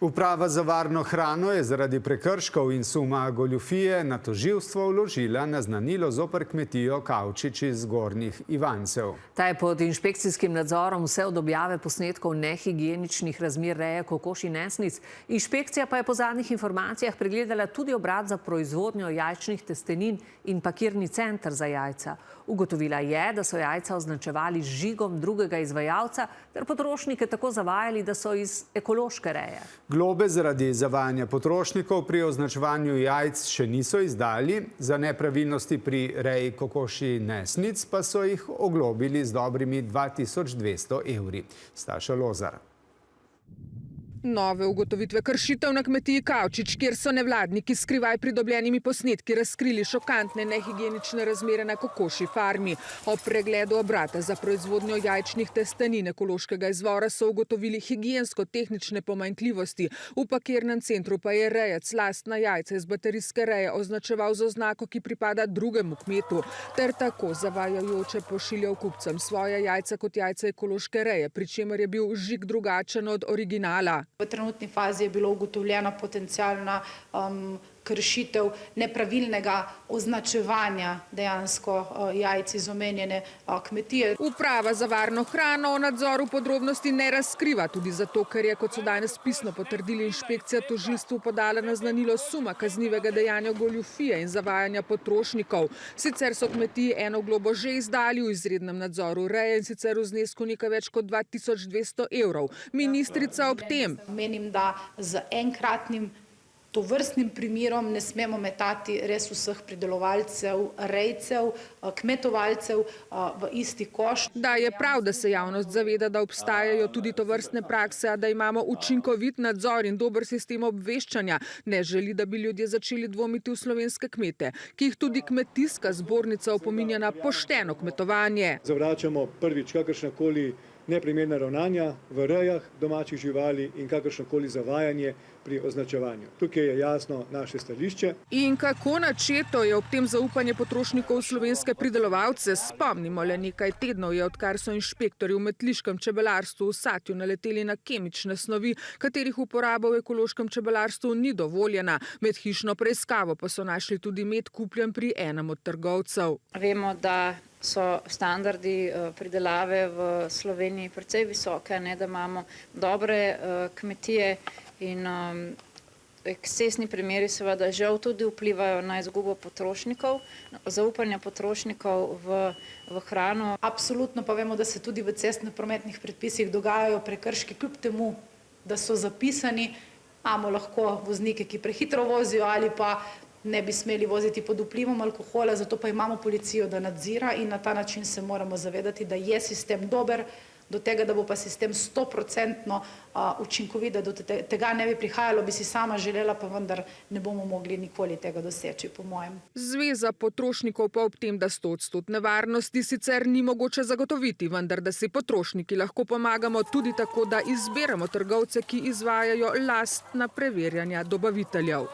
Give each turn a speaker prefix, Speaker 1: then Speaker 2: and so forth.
Speaker 1: Uprava za varno hrano je zaradi prekrškov in suma goljufije na tožilstvo vložila naznanilo zoper kmetijo Kavčič iz Zgornjih Ivancev.
Speaker 2: Ta je pod inšpekcijskim nadzorom vse od objave posnetkov nehigieničnih razmer reje kokoš in nesnic. Inšpekcija pa je po zadnjih informacijah pregledala tudi obrat za proizvodnjo jajčnih testenin in pakirni center za jajca. Ugotovila je, da so jajca označevali z žigom drugega izvajalca ter potrošnike tako zavajali, da so iz ekološke reje.
Speaker 1: Globe zaradi zavajanja potrošnikov pri označevanju jajc še niso izdali, za nepravilnosti pri reji kokoši nesnic pa so jih oglobili z dobrimi 2200 evri. Staša Lozar.
Speaker 3: Nove ugotovitve kršitev na kmetiji Kavčič, kjer so nevladniki skrivaj pridobljenimi posnetki razkrili šokantne nehigienične razmere na kokoši farmi. Ob pregledu obrata za proizvodnjo jajčnih testenin ekološkega izvora so ugotovili higiensko-tehnične pomanjkljivosti. V pakirnem centru pa je rejec lastna jajca iz baterijske reje označeval z oznako, ki pripada drugemu kmetu, ter tako zavajajoče pošiljal kupcem svoje jajca kot jajca ekološke reje, pri čemer je bil žig drugačen od originala.
Speaker 4: V trenutni fazi je bilo ugotovljena potencialna kršitev nepravilnega označevanja dejansko jajc iz omenjene kmetije.
Speaker 3: Uprava za varno hrano o nadzoru podrobnosti ne razkriva, tudi zato, ker je, kot so danes pisno potrdili, inšpekcija tožilstvu podala naznanilo suma kaznivega dejanja goljufije in zavajanja potrošnikov. Sicer so kmetiji eno globo že izdali v izrednem nadzoru reje, in sicer v znesku nekaj več kot 2200 evrov. Ministrica ob tem:
Speaker 4: Menim, da z enkratnim tovrstnim primerom ne smemo metati res vseh pridelovalcev, rejcev, kmetovalcev v isti koš.
Speaker 3: Da je prav, da se javnost zaveda, da obstajajo tudi tovrstne prakse, a da imamo učinkovit nadzor in dober sistem obveščanja. Ne želi, da bi ljudje začeli dvomiti v slovenske kmete, ki jih tudi kmetijska zbornica opominja na pošteno kmetovanje.
Speaker 5: Zavračamo prvič kakršnakoli neprimerna ravnanja v rejah domačih živali in kakršnokoli zavajanje pri označevanju. Tukaj je jasno naše stališče.
Speaker 3: In kako načeto je ob tem zaupanje potrošnikov v slovenske pridelovalce? Spomnimo, le nekaj tednov je, odkar so inšpektorji v metliškem čebelarstvu v Satju naleteli na kemične snovi, katerih uporaba v ekološkem čebelarstvu ni dovoljena. Med hišno preiskavo pa so našli tudi med kupljen pri enem od trgovcev.
Speaker 6: Vemo, da so standardi pridelave v Sloveniji precej visoke, da imamo dobre kmetije in ekscesni primeri seveda žal tudi vplivajo na izgubo potrošnikov, zaupanja potrošnikov v hrano.
Speaker 4: Absolutno pa vemo, da se tudi v cestno-prometnih predpisih dogajajo prekrški, kljub temu, da so zapisani. Imamo lahko voznike, ki prehitro vozijo ali pa ne bi smeli voziti pod vplivom alkohola, zato pa imamo policijo, da nadzira, in na ta način se moramo zavedati, da je sistem dober, do tega, da bo pa sistem 100% učinkovit, da do tega ne bi prihajalo, bi si sama želela, pa vendar ne bomo mogli nikoli tega doseči, po mojem.
Speaker 3: Zveza potrošnikov pa ob tem, da 100% varnosti sicer ni mogoče zagotoviti, vendar da si potrošniki lahko pomagamo tudi tako, da izberemo trgovce, ki izvajajo lastna preverjanja dobaviteljev.